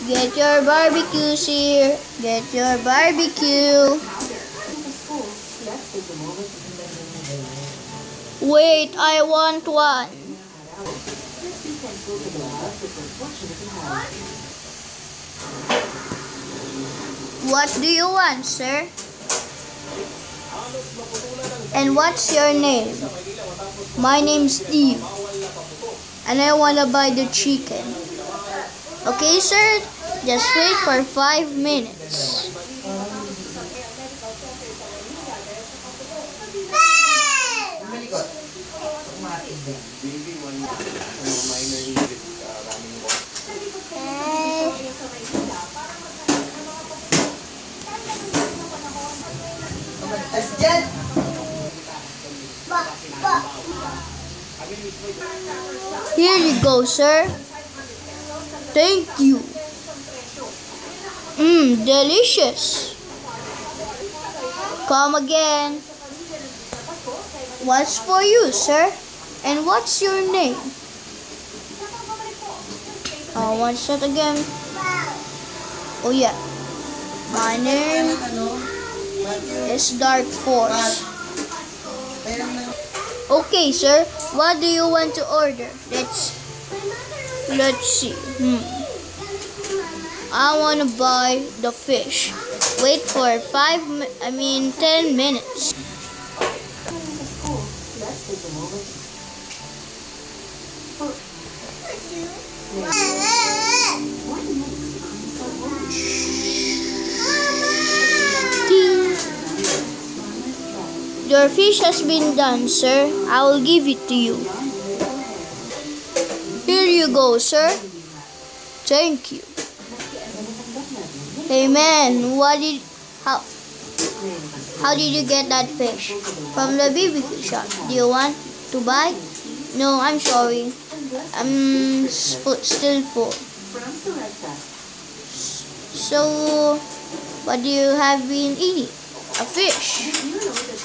Get your barbecues here. Get your barbecue. Wait, I want one. What do you want, sir? And what's your name? My name's Steve. And I wanna buy the chicken. Okay, sir? Just wait for 5 minutes. Here you go, sir. Thank you. Delicious. Come again. What's for you, sir? And what's your name? Oh, what's that again? Oh yeah. My name is Dark Force. Okay, sir. What do you want to order? Let's see. I want to buy the fish. Wait for 10 minutes. Your fish has been done, sir. I will give it to you. Here you go, sir. Thank you. Hey man, how did you get that fish? From the BBQ shop. Do you want to buy? No, I'm sorry. I'm still full. So, what do you have been eating? A fish.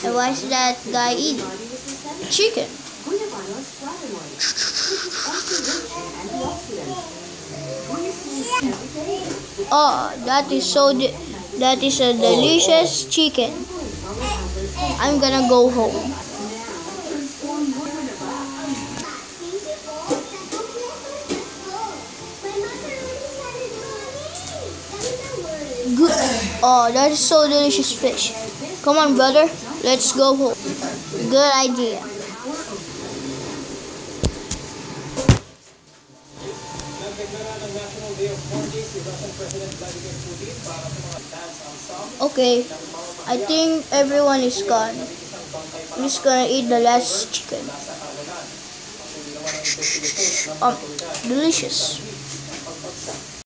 And what's that guy eating? Chicken. Oh, that is a delicious chicken. I'm gonna go home. Good. Oh, that is so delicious fish. Come on, brother. Let's go home. Good idea. Okay, I think everyone is gone. I'm just gonna eat the last chicken. Delicious.